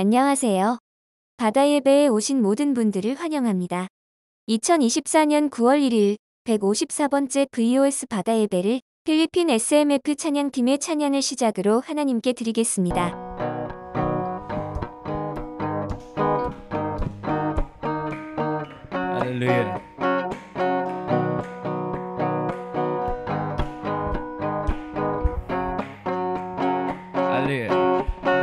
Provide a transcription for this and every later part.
안녕하세요. 바다 예배에 오신 모든 분들을 환영합니다. 2024년 9월 1일 154번째 VOS 바다 예배를 필리핀 SMF 찬양팀의 찬양을 시작으로 하나님께 드리겠습니다. 할렐루야. 할렐루야.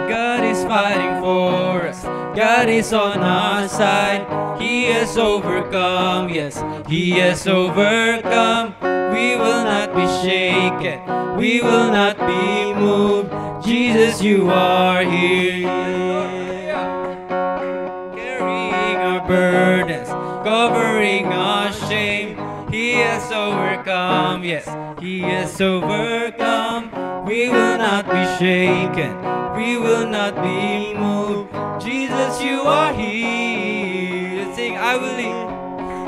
God is fighting for us. God is on our side. He has overcome. Yes, He has overcome. We will not be shaken. We will not be moved. Jesus, you are here. Carrying our burdens, covering our shame. He has overcome. Yes, He has overcome. We will not be shaken. We will not be moved. Jesus, you are here. Sing, I will live,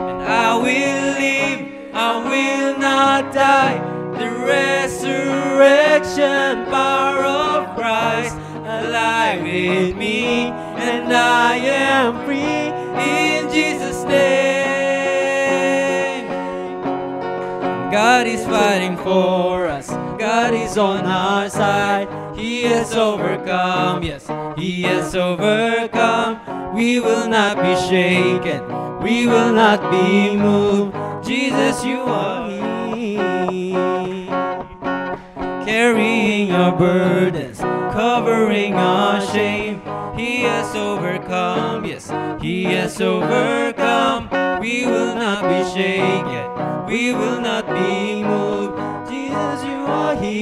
and I will live. I will not die. The resurrection power of Christ alive in me, and I am free in Jesus' name. God is fighting for us. God is on our side. He has overcome. Yes, He has overcome. We will not be shaken. We will not be moved. Jesus, you are here. Carrying our burdens, covering our shame. He has overcome. Yes, He has overcome. We will not be shaken. We will not be moved. Jesus, you are here.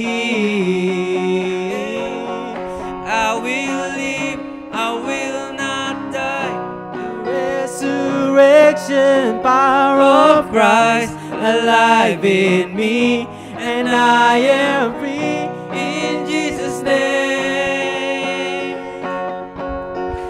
I will live. I will not die. The resurrection power of Christ alive in me, and I am free in Jesus' name.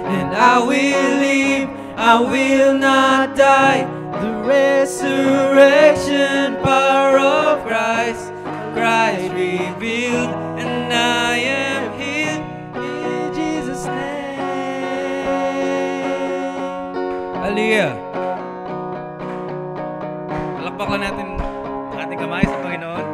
And I will live. I will not die. The resurrection power of Christ, Christ revealed, and I am healed in Jesus' name. Hallelujah. Palakpakan natin ang ating kamay sa Panginoon.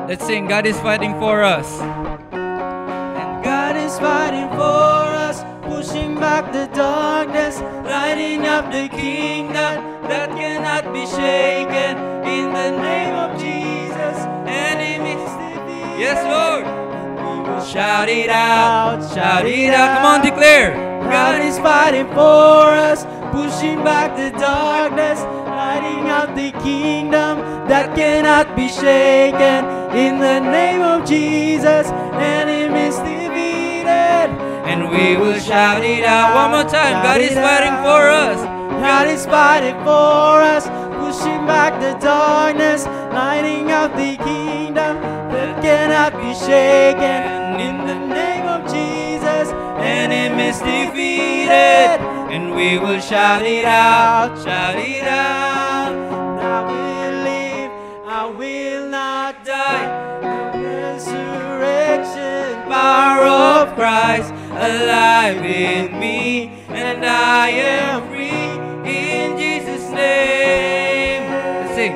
Let's sing, God is fighting for us. God is fighting for us, pushing back the darkness, lighting up the kingdom that cannot be shaken. In the name of Jesus, enemies defeated. Yes, Lord. We will shout it out, shout it out. Come on, declare. God is fighting for us, pushing back the darkness, lighting up the kingdom that cannot be shaken. In the name of Jesus, enemies defeated. And we will shout it out one more time. God is fighting for us. God is fighting for us, pushing back the darkness, lighting up the kingdom that cannot be shaken. In the name of Jesus, enemies defeated. And we will shout it out, shout it out. I will live, I will not die. The resurrection power of Christ alive in me, and I am free in Jesus' name. Let's sing.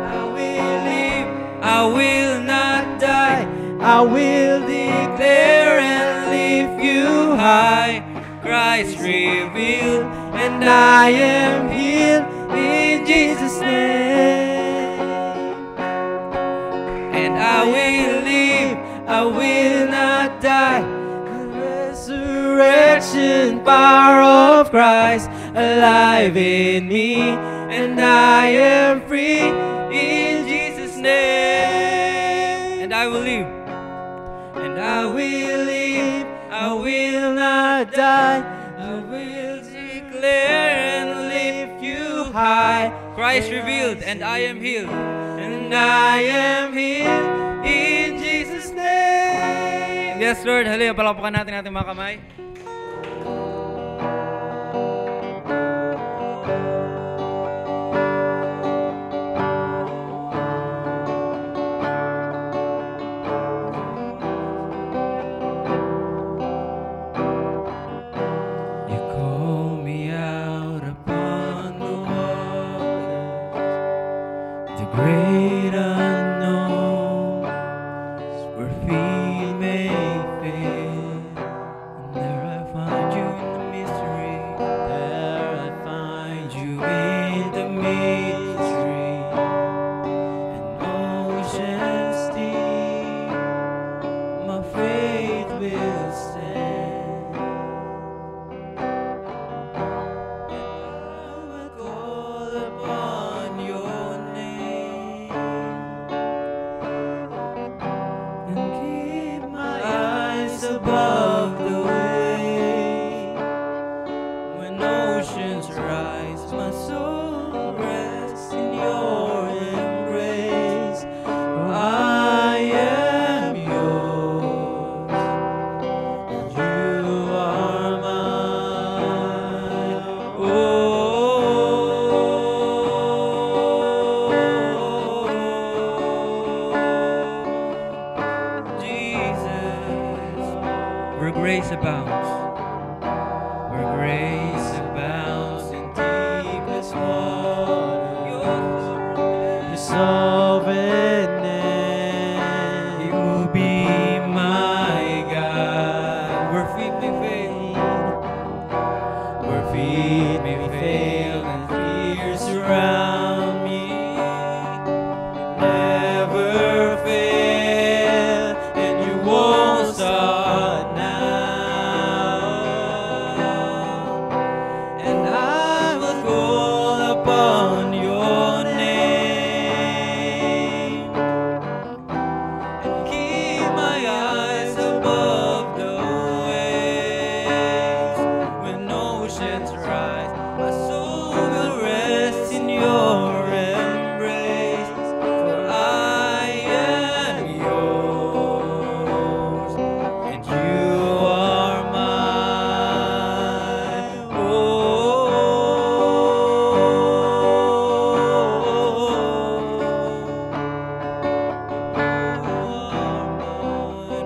I will live, I will not die. I will declare and lift you high. Christ revealed, and I am healed in Jesus' name. And I will live, I will not die. The resurrection power of Christ alive in me, and I am free in Jesus' name. And I will live, and I will live, I will not die. I will declare and lift you high. Christ revealed, and I am healed, and I am healed in Jesus' name. Yes, Lord. Hallelujah. Palakpakan natin ating mga kamay. the great unknown, where feet may fail. And there I find you in the mystery. There I find you in the mystery. And oceans deep, my faith will stand. And I will call upon your name and keep my eyes above the waves. When oceans rise, my soul rests in your embrace. For I am yours, and you are mine. Oh, Jesus, where grace abounds, where grace abounds in deepest water, your sovereign name, you will be my God. Where feet may fail and fears surround me, never fail, and you won't start now. And I will call upon your name and keep my eyes above the waves. When oceans rise, my soul will rest in your embrace. For I am yours, and you are mine.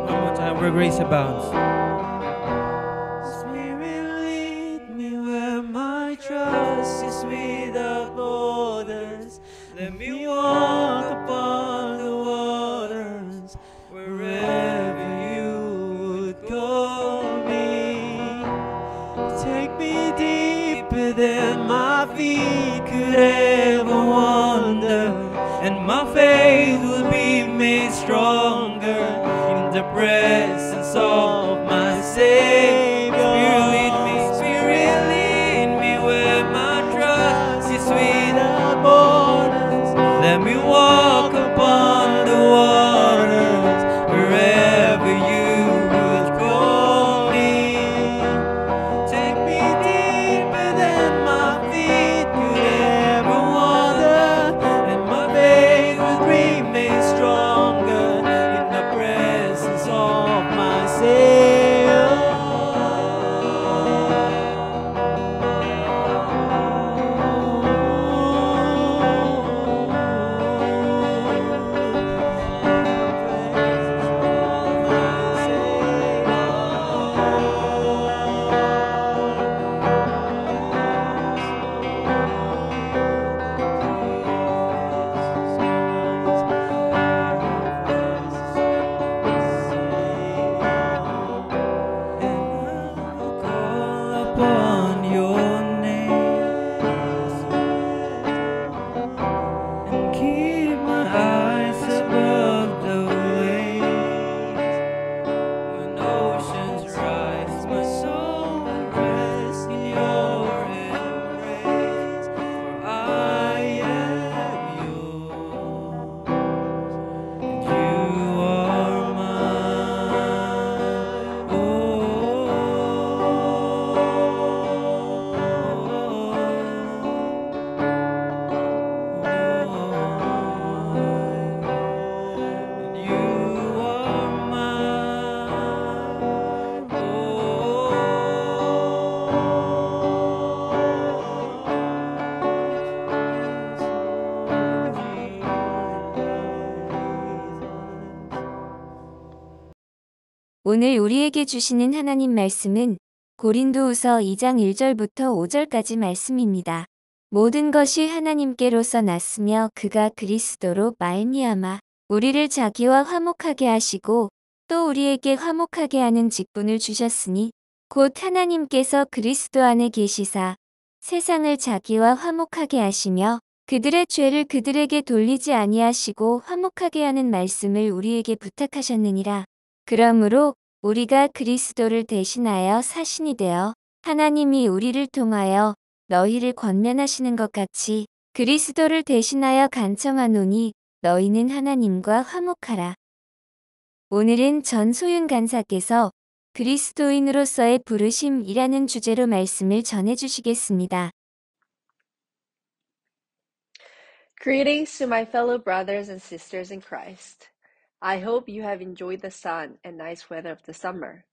One more time, where grace abounds. Spirit, lead me where my trust is without borders. Let me walk upon the waters wherever you would call me. Take me deeper than my feet could ever wander, and my faith will be made stronger in the presence of my Savior. Spirit, lead me where my trust is without borders. Let me walk upon the waters wherever you would call me. Take me deeper than my feet could ever wander, and my faith will be made stronger in the presence of my Savior. Upon your name and keep my eyes above the waves. When oceans rise, my soul will rest in your embrace. For I am yours, and you are mine. Oh, and you are mine. 오늘 우리에게 주시는 하나님 말씀은 고린도후서 2장 1절부터 5절까지 말씀입니다. 모든 것이 하나님께로서 났으며 그가 그리스도로 말미암아 우리를 자기와 화목하게 하시고 또 우리에게 화목하게 하는 직분을 주셨으니 곧 하나님께서 그리스도 안에 계시사 세상을 자기와 화목하게 하시며 그들의 죄를 그들에게 돌리지 아니하시고 화목하게 하는 말씀을 우리에게 부탁하셨느니라. 그러므로 우리가 그리스도를 대신하여 사신이 되어 하나님이 우리를 통하여 너희를 권면하시는 것 같이 그리스도를 대신하여 간청하노니 너희는 하나님과 화목하라. 오늘은 전소윤 간사께서 그리스도인으로서의 부르심이라는 주제로 말씀을 전해주시겠습니다. Greetings to my fellow brothers and sisters in Christ. I hope you have enjoyed the sun and nice weather of the summer.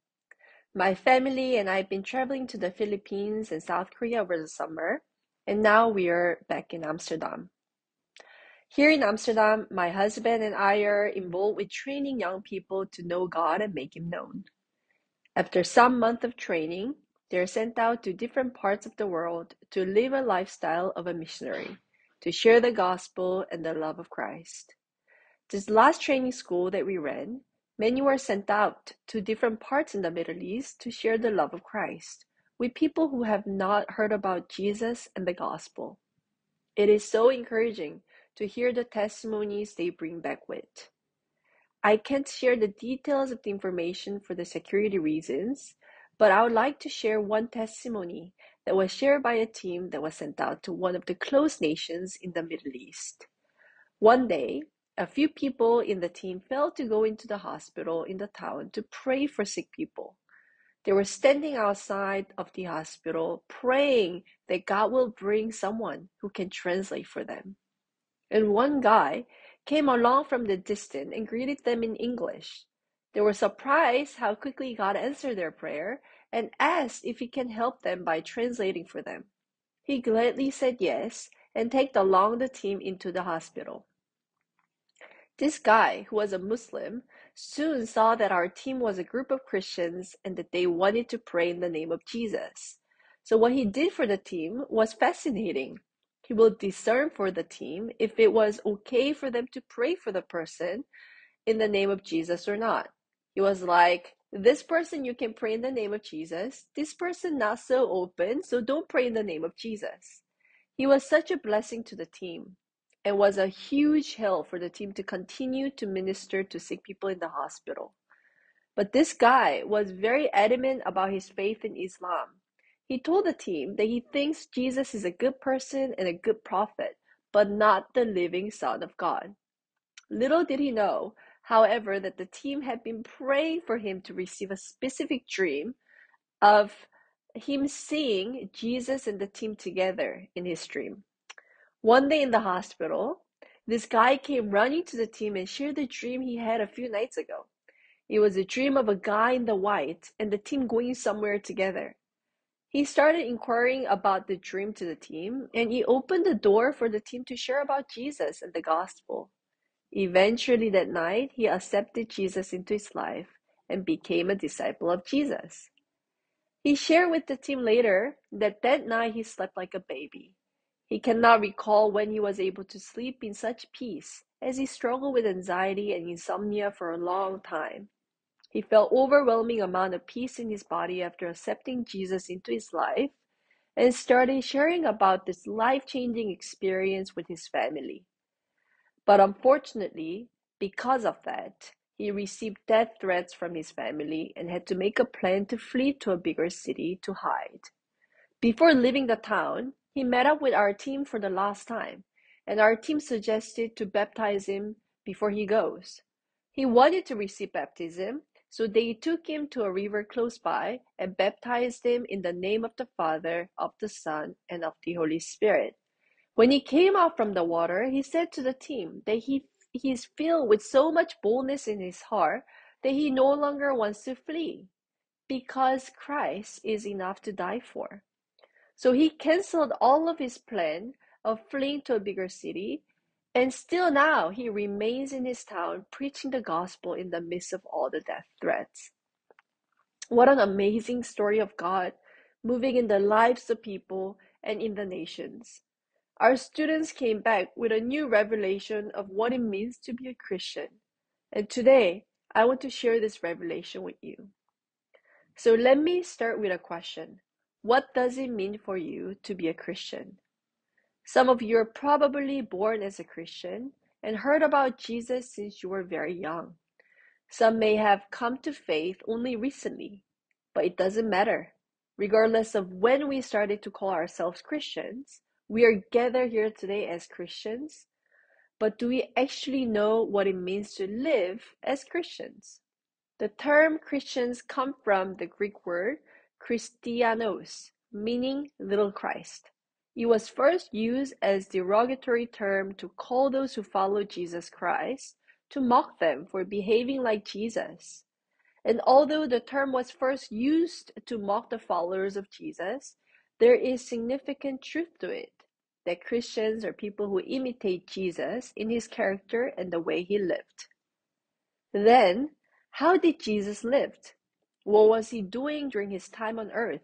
My family and I have been traveling to the Philippines and South Korea over the summer, and now we are back in Amsterdam. Here in Amsterdam, my husband and I are involved with training young people to know God and make Him known. After some month of training, they are sent out to different parts of the world to live a lifestyle of a missionary, to share the gospel and the love of Christ. This last training school that we ran, many were sent out to different parts in the Middle East to share the love of Christ with people who have not heard about Jesus and the gospel. It is so encouraging to hear the testimonies they bring back with. I can't share the details of the information for the security reasons, but I would like to share one testimony that was shared by a team that was sent out to one of the closed nations in the Middle East. One day, a few people in the team failed to go into the hospital in the town to pray for sick people. They were standing outside of the hospital praying that God will bring someone who can translate for them. And one guy came along from the distance and greeted them in English. They were surprised how quickly God answered their prayer and asked if he can help them by translating for them. He gladly said yes and tagged along the team into the hospital. This guy, who was a Muslim, soon saw that our team was a group of Christians and that they wanted to pray in the name of Jesus. So what he did for the team was fascinating. He will discern for the team if it was okay for them to pray for the person in the name of Jesus or not. He was like, this person you can pray in the name of Jesus, this person not so open, so don't pray in the name of Jesus. He was such a blessing to the team and was a huge help for the team to continue to minister to sick people in the hospital. But this guy was very adamant about his faith in Islam. He told the team that he thinks Jesus is a good person and a good prophet, but not the living Son of God. Little did he know, however, that the team had been praying for him to receive a specific dream of him seeing Jesus and the team together in his dream. One day in the hospital, this guy came running to the team and shared the dream he had a few nights ago. It was a dream of a guy in the white and the team going somewhere together. He started inquiring about the dream to the team, and he opened the door for the team to share about Jesus and the gospel. Eventually that night, he accepted Jesus into his life and became a disciple of Jesus. He shared with the team later that night he slept like a baby. He cannot recall when he was able to sleep in such peace, as he struggled with anxiety and insomnia for a long time. He felt overwhelming amount of peace in his body after accepting Jesus into his life and started sharing about this life-changing experience with his family. But unfortunately, because of that, he received death threats from his family and had to make a plan to flee to a bigger city to hide. Before leaving the town, he met up with our team for the last time, and our team suggested to baptize him before he goes. He wanted to receive baptism, so they took him to a river close by and baptized him in the name of the Father, of the Son, and of the Holy Spirit. When he came out from the water, he said to the team that he is filled with so much boldness in his heart that he no longer wants to flee because Christ is enough to die for. So he canceled all of his plan of fleeing to a bigger city, and still now he remains in his town preaching the gospel in the midst of all the death threats. What an amazing story of God moving in the lives of people and in the nations. Our students came back with a new revelation of what it means to be a Christian. And today, I want to share this revelation with you. So let me start with a question. What does it mean for you to be a Christian? Some of you are probably born as a Christian and heard about Jesus since you were very young. Some may have come to faith only recently, but it doesn't matter. Regardless of when we started to call ourselves Christians, we are gathered here today as Christians, but do we actually know what it means to live as Christians? The term Christians come from the Greek word Christianos, meaning little Christ. It was first used as derogatory term to call those who follow Jesus Christ, to mock them for behaving like Jesus. And although the term was first used to mock the followers of Jesus, there is significant truth to it, that Christians are people who imitate Jesus in his character and the way he lived. Then, how did Jesus live? What was he doing during his time on earth?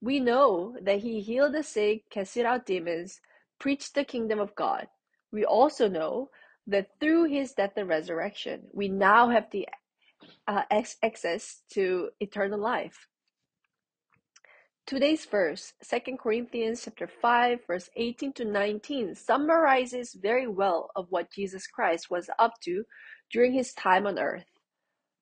We know that he healed the sick, casted out demons, preached the kingdom of God. We also know that through his death and resurrection, we now have the access to eternal life. Today's verse, 2 Corinthians chapter 5, verse 18 to 19, summarizes very well of what Jesus Christ was up to during his time on earth.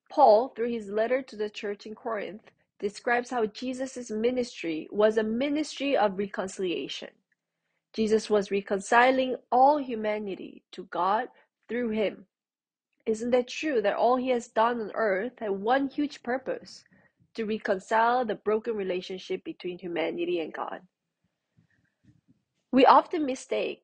Paul, through his letter to the church in Corinth, describes how Jesus' ministry was a ministry of reconciliation. Jesus was reconciling all humanity to God through him. Isn't that true that all he has done on earth had one huge purpose? To reconcile the broken relationship between humanity and God. We often mistaken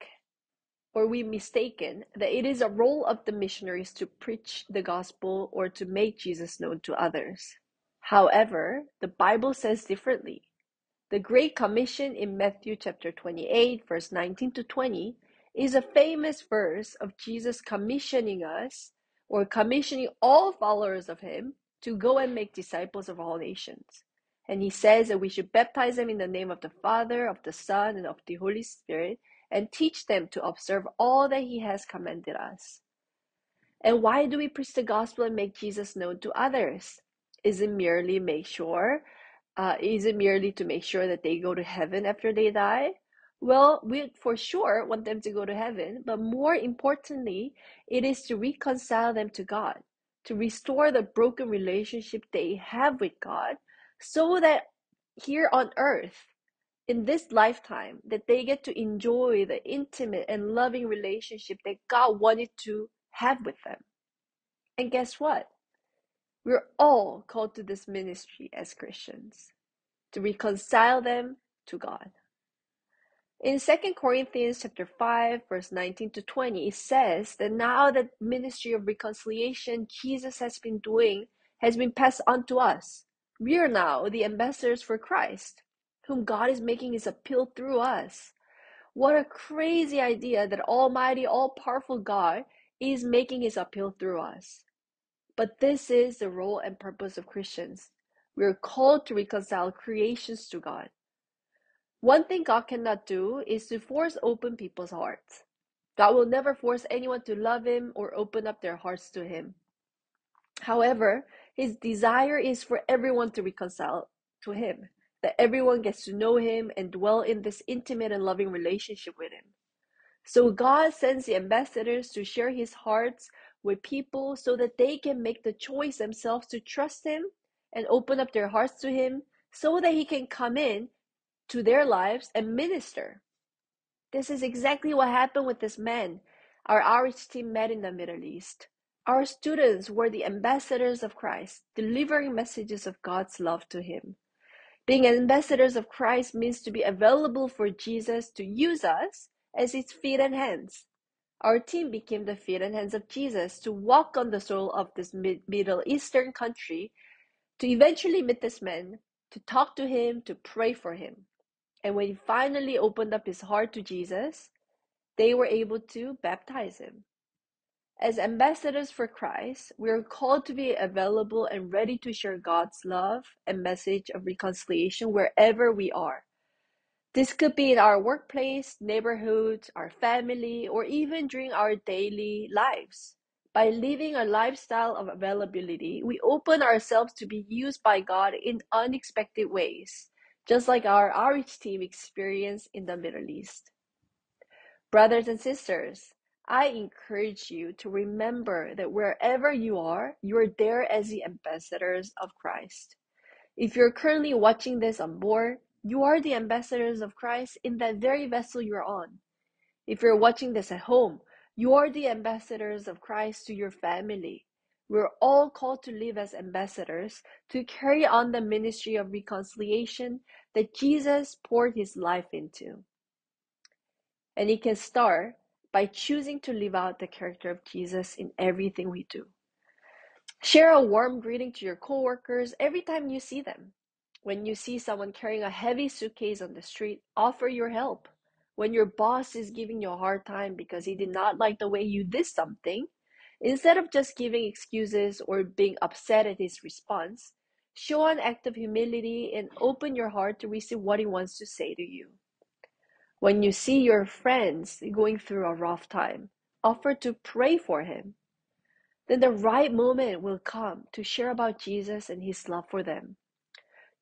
that it is a role of the missionaries to preach the gospel or to make Jesus known to others. However, the Bible says differently. The Great Commission in Matthew chapter 28, verse 19 to 20, is a famous verse of Jesus commissioning us, or commissioning all followers of him, to go and make disciples of all nations. And he says that we should baptize them in the name of the Father, of the Son, and of the Holy Spirit, and teach them to observe all that he has commanded us. And why do we preach the gospel and make Jesus known to others? Is it merely to make sure that they go to heaven after they die? Well, we for sure want them to go to heaven, but more importantly, it is to reconcile them to God, to restore the broken relationship they have with God, so that here on earth, in this lifetime, that they get to enjoy the intimate and loving relationship that God wanted to have with them. And guess what? We're all called to this ministry as Christians, to reconcile them to God. In 2 Corinthians chapter 5, verse 19 to 20, it says that now that ministry of reconciliation Jesus has been doing has been passed on to us. We are now the ambassadors for Christ, whom God is making his appeal through us. What a crazy idea that Almighty, all-powerful God is making his appeal through us. But this is the role and purpose of Christians. We are called to reconcile creations to God. One thing God cannot do is to force open people's hearts. God will never force anyone to love him or open up their hearts to him. However, his desire is for everyone to reconcile to him, that everyone gets to know him and dwell in this intimate and loving relationship with him. So God sends the ambassadors to share his hearts with people so that they can make the choice themselves to trust him and open up their hearts to him, so that he can come in to their lives and minister. This is exactly what happened with this man. Our outreach team met in the Middle East. Our students were the ambassadors of Christ, delivering messages of God's love to him. Being ambassadors of Christ means to be available for Jesus to use us as his feet and hands. Our team became the feet and hands of Jesus to walk on the soil of this Middle Eastern country, to eventually meet this man, to talk to him, to pray for him. And when he finally opened up his heart to Jesus, they were able to baptize him. As ambassadors for Christ, we are called to be available and ready to share God's love and message of reconciliation wherever we are. This could be in our workplace, neighborhoods, our family, or even during our daily lives. By living a lifestyle of availability, we open ourselves to be used by God in unexpected ways, just like our RH team experienced in the Middle East. Brothers and sisters, I encourage you to remember that wherever you are there as the ambassadors of Christ. If you're currently watching this on board, you are the ambassadors of Christ in that very vessel you're on. If you're watching this at home, you are the ambassadors of Christ to your family. We're all called to live as ambassadors to carry on the ministry of reconciliation that Jesus poured his life into. And it can start by choosing to live out the character of Jesus in everything we do. Share a warm greeting to your coworkers every time you see them. When you see someone carrying a heavy suitcase on the street, offer your help. When your boss is giving you a hard time because he did not like the way you did something, instead of just giving excuses or being upset at his response, show an act of humility and open your heart to receive what he wants to say to you. When you see your friends going through a rough time, offer to pray for him. Then the right moment will come to share about Jesus and his love for them.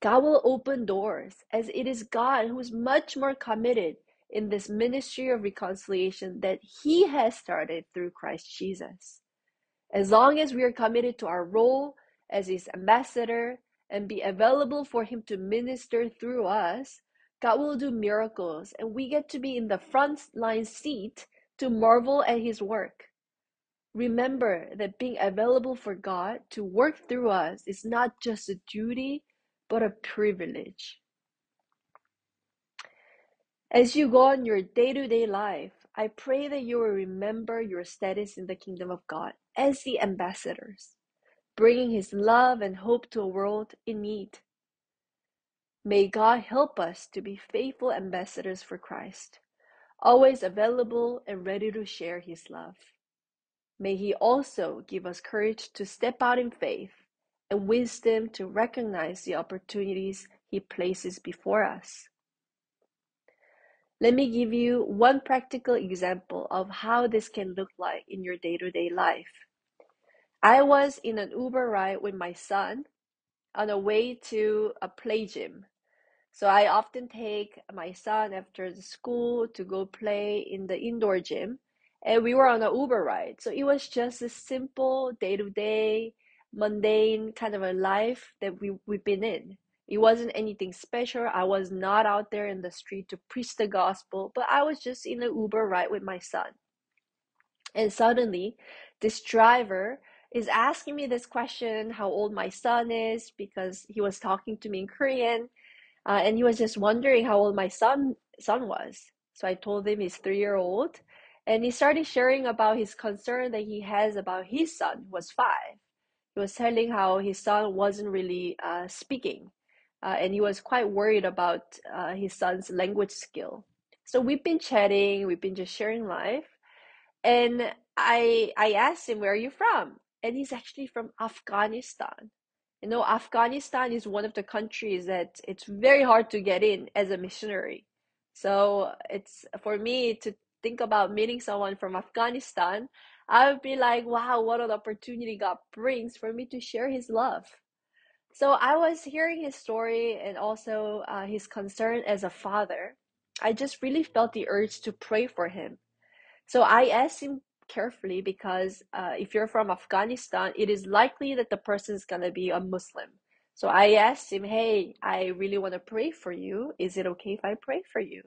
God will open doors, as it is God who is much more committed in this ministry of reconciliation that he has started through Christ Jesus. As long as we are committed to our role as his ambassador and be available for him to minister through us, God will do miracles, and we get to be in the front line seat to marvel at his work. Remember that being available for God to work through us is not just a duty, but a privilege. As you go on your day-to-day life, I pray that you will remember your status in the kingdom of God as the ambassadors, bringing his love and hope to a world in need. May God help us to be faithful ambassadors for Christ, always available and ready to share his love. May he also give us courage to step out in faith and wisdom to recognize the opportunities he places before us. Let me give you one practical example of how this can look like in your day-to-day life. I was in an Uber ride with my son on the way to a play gym. So I often take my son after the school to go play in the indoor gym, and we were on an Uber ride. So it was just a simple day-to-day, mundane kind of a life that we've been in. It wasn't anything special. I was not out there in the street to preach the gospel, but I was just in an Uber ride with my son. And suddenly, this driver is asking me this question, how old my son is, because he was talking to me in Korean. And he was just wondering how old my son was. So I told him he's 3-year-old, and he started sharing about his concern that he has about his son, who was 5. He was telling how his son wasn't really speaking, and he was quite worried about his son's language skill. So we've been chatting, we've been just sharing life, and I asked him, "Where are you from?" And he's actually from Afghanistan. You know, Afghanistan is one of the countries that it's very hard to get in as a missionary. So it's for me to think about meeting someone from Afghanistan, I would be like, wow, what an opportunity God brings for me to share his love. So I was hearing his story and also his concern as a father. I just really felt the urge to pray for him. So I asked him carefully because if you're from Afghanistan, it is likely that the person is going to be a Muslim. So I asked him, hey, I really want to pray for you. Is it okay if I pray for you?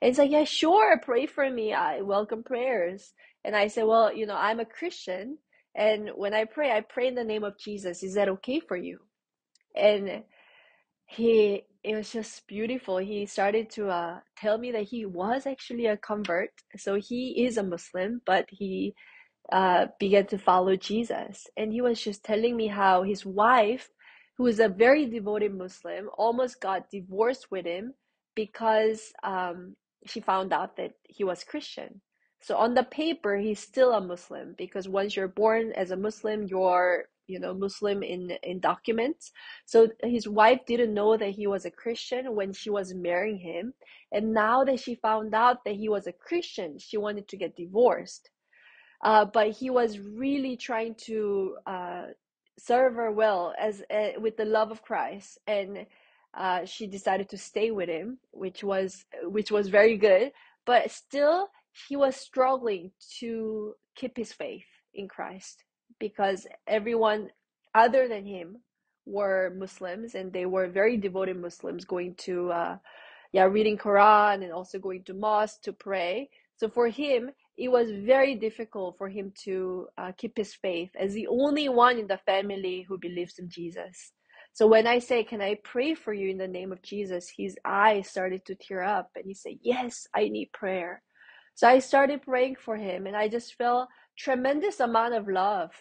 And he's like, yeah, sure, pray for me. I welcome prayers. And I said, well, you know, I'm a Christian. And when I pray in the name of Jesus. Is that okay for you? And it was just beautiful. He started to tell me that he was actually a convert. So he is a Muslim, but he began to follow Jesus. And he was just telling me how his wife, who is a very devoted Muslim, almost got divorced with him because she found out that he was Christian. So on the paper, he's still a Muslim because once you're born as a Muslim, Muslim in documents. So his wife didn't know that he was a Christian when she was marrying him. And now that she found out that he was a Christian, she wanted to get divorced. But he was really trying to serve her well as with the love of Christ, and she decided to stay with him, which was very good. But still, he was struggling to keep his faith in Christ because everyone other than him were Muslims, and they were very devoted Muslims, going to reading Quran and also going to mosque to pray. So for him, it was very difficult for him to keep his faith as the only one in the family who believes in Jesus. So when I say, can I pray for you in the name of Jesus? His eyes started to tear up and he said, yes, I need prayer. So I started praying for him, and I just felt tremendous amount of love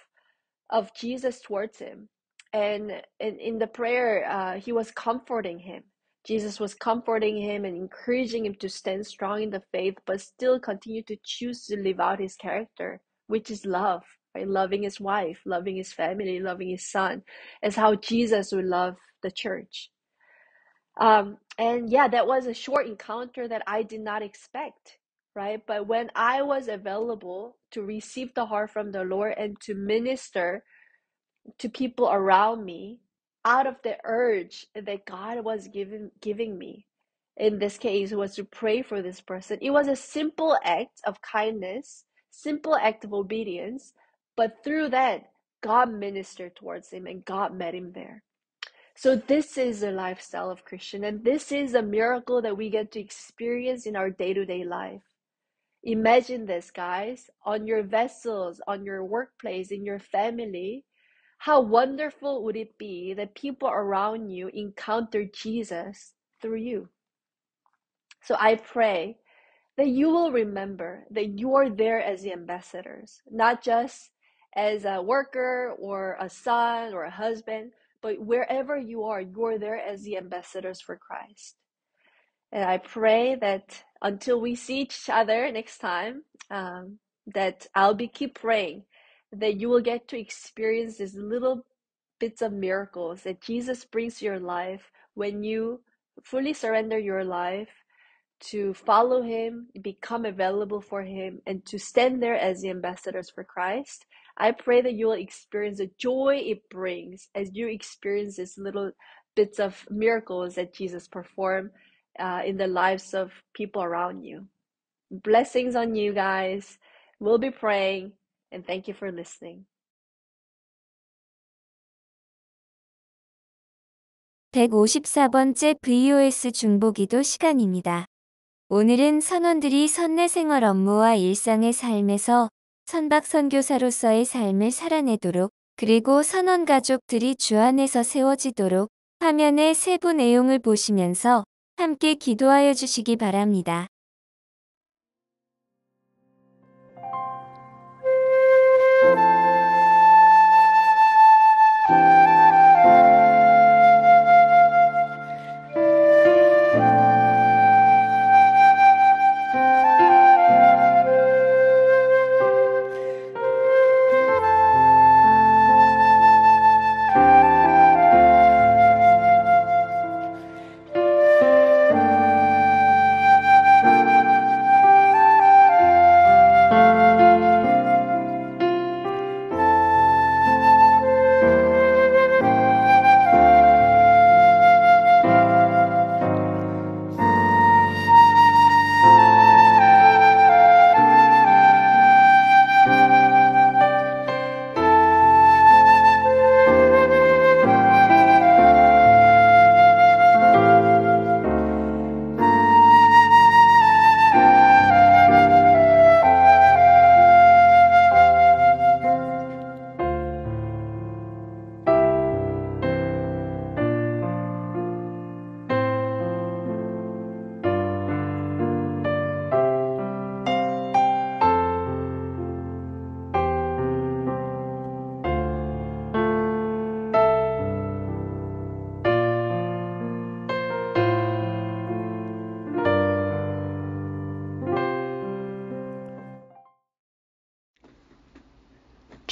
of Jesus towards him. And in the prayer, he was comforting him. Jesus was comforting him and encouraging him to stand strong in the faith, but still continue to choose to live out his character, which is love, right? Loving his wife, loving his family, loving his son, as how Jesus would love the church. And yeah, that was a short encounter that I did not expect, right? But when I was available to receive the heart from the Lord and to minister to people around me out of the urge that God was giving me, in this case was to pray for this person. It was a simple act of kindness, simple act of obedience, but through that, God ministered towards him and God met him there. So this is the lifestyle of Christian, and this is a miracle that we get to experience in our day-to-day life. Imagine this, guys, on your vessels, on your workplace, in your family. How wonderful would it be that people around you encounter Jesus through you? So I pray that you will remember that you are there as the ambassadors, not just as a worker or a son or a husband, but wherever you are there as the ambassadors for Christ. And I pray that until we see each other next time, that I'll keep praying that you will get to experience these little bits of miracles that Jesus brings to your life when you fully surrender your life to follow him, become available for him, and to stand there as the ambassadors for Christ. I pray that you will experience the joy it brings as you experience these little bits of miracles that Jesus performed in the lives of people around you. Blessings on you guys. We'll be praying, and thank you for listening. 154번째 VOS 중보기도 시간입니다. 오늘은 선원들이 선내 생활 업무와 일상의 삶에서 선박 선교사로서의 삶을 살아내도록, 그리고 선원 가족들이 주 안에서 세워지도록 화면의 세부 내용을 보시면서 함께 기도하여 주시기 바랍니다.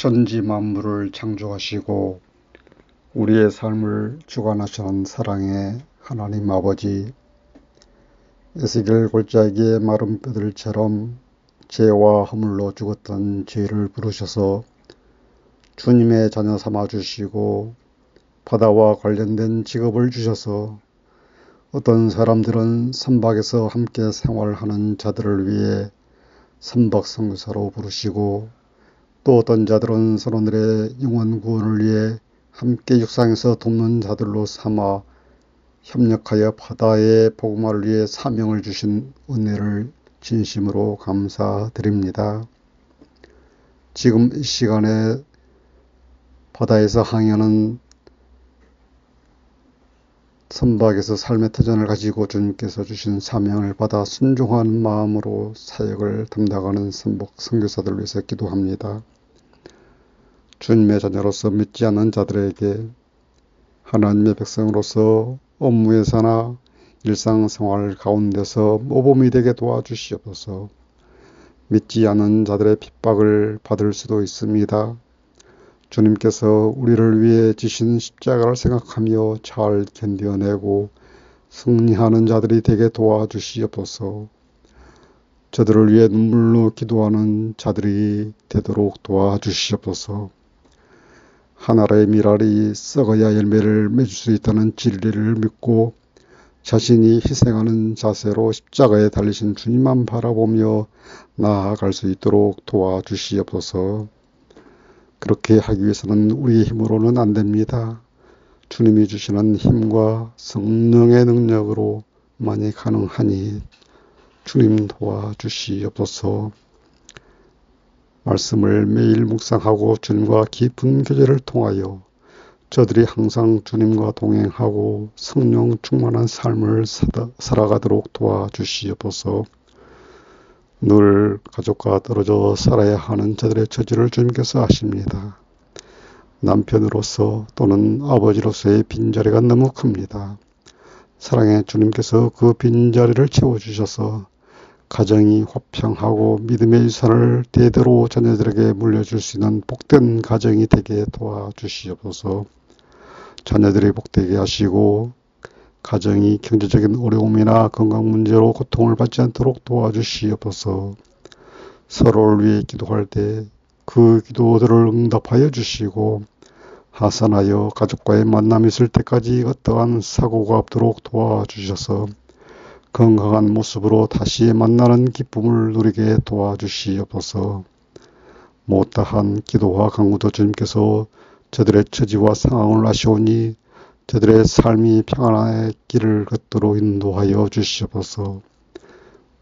천지 만물을 창조하시고 우리의 삶을 주관하시는 사랑의 하나님 아버지, 에스겔 골짜기의 마른 뼈들처럼 죄와 허물로 죽었던 죄를 부르셔서 주님의 자녀 삼아주시고 바다와 관련된 직업을 주셔서 어떤 사람들은 선박에서 함께 생활하는 자들을 위해 선박선교사로 부르시고 또 어떤 자들은 선원들의 영혼 구원을 위해 함께 육상에서 돕는 자들로 삼아 협력하여 바다의 복음화를 위해 사명을 주신 은혜를 진심으로 감사드립니다. 지금 이 시간에 바다에서 항해하는 선박에서 삶의 터전을 가지고 주님께서 주신 사명을 받아 순종한 마음으로 사역을 담당하는 선교사들을 위해서 기도합니다. 주님의 자녀로서 믿지 않는 자들에게 하나님의 백성으로서 업무에서나 일상생활 가운데서 모범이 되게 도와주시옵소서. 믿지 않는 자들의 핍박을 받을 수도 있습니다. 주님께서 우리를 위해 지신 십자가를 생각하며 잘 견뎌내고 승리하는 자들이 되게 도와주시옵소서. 저들을 위해 눈물로 기도하는 자들이 되도록 도와주시옵소서. 하나라의 밀알이 썩어야 열매를 맺을 수 있다는 진리를 믿고 자신이 희생하는 자세로 십자가에 달리신 주님만 바라보며 나아갈 수 있도록 도와주시옵소서. 그렇게 하기 위해서는 우리의 힘으로는 안 됩니다. 주님이 주시는 힘과 성령의 능력으로만이 가능하니 주님 도와주시옵소서. 말씀을 매일 묵상하고 주님과 깊은 교제를 통하여 저들이 항상 주님과 동행하고 성령 충만한 삶을 살아가도록 도와주시옵소서. 늘 가족과 떨어져 살아야 하는 저들의 처지를 주님께서 아십니다. 남편으로서 또는 아버지로서의 빈자리가 너무 큽니다. 사랑의 주님께서 그 빈자리를 채워주셔서 가정이 화평하고 믿음의 유산을 대대로 자녀들에게 물려줄 수 있는 복된 가정이 되게 도와주시옵소서. 자녀들이 복되게 하시고 가정이 경제적인 어려움이나 건강 문제로 고통을 받지 않도록 도와주시옵소서. 서로를 위해 기도할 때 그 기도들을 응답하여 주시고 하산하여 가족과의 만남이 있을 때까지 어떠한 사고가 없도록 도와주셔서 건강한 모습으로 다시 만나는 기쁨을 누리게 도와주시옵소서. 못다한 기도와 강구도 주님께서 저들의 처지와 상황을 아시오니 저들의 삶이 평안의 길을 걷도록 인도하여 주시옵소서.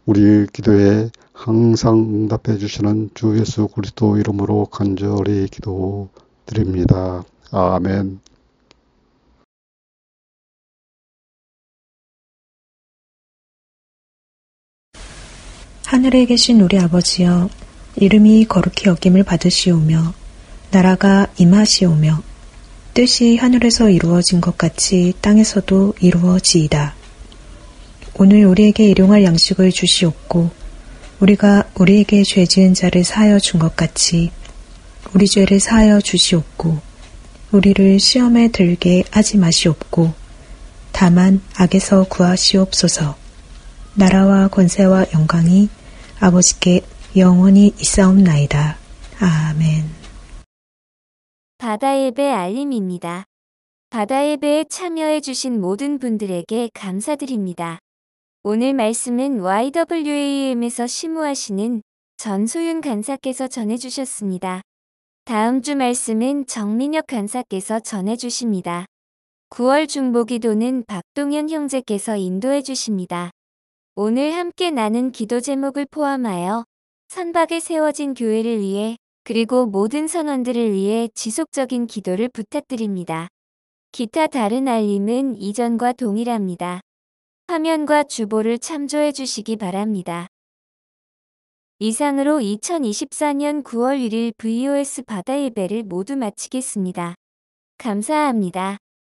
우리 기도에 항상 응답해 주시는 주 예수 그리스도 이름으로 간절히 기도드립니다. 아멘. 하늘에 계신 우리 아버지여, 이름이 거룩히 여김을 받으시오며 나라가 임하시오며 뜻이 하늘에서 이루어진 것 같이 땅에서도 이루어지이다. 오늘 우리에게 일용할 양식을 주시옵고 우리가 우리에게 죄 지은 자를 사하여 준 것 같이 우리 죄를 사하여 주시옵고 우리를 시험에 들게 하지 마시옵고 다만 악에서 구하시옵소서. 나라와 권세와 영광이 아버지께 영원히 있사옵나이다. 아멘. 바다 예배 알림입니다. 바다 예배에 참여해 주신 모든 분들에게 감사드립니다. 오늘 말씀은 YWAM에서 심우하시는 전소윤 간사께서 전해주셨습니다. 다음 주 말씀은 정민혁 간사께서 전해주십니다. 9월 중보기도는 박동현 형제께서 인도해 주십니다. 오늘 함께 나눈 기도 제목을 포함하여 선박에 세워진 교회를 위해 그리고 모든 선원들을 위해 지속적인 기도를 부탁드립니다. 기타 다른 알림은 이전과 동일합니다. 화면과 주보를 참조해 주시기 바랍니다. 이상으로 2024년 9월 1일 VOS 바다 예배를 모두 마치겠습니다. 감사합니다.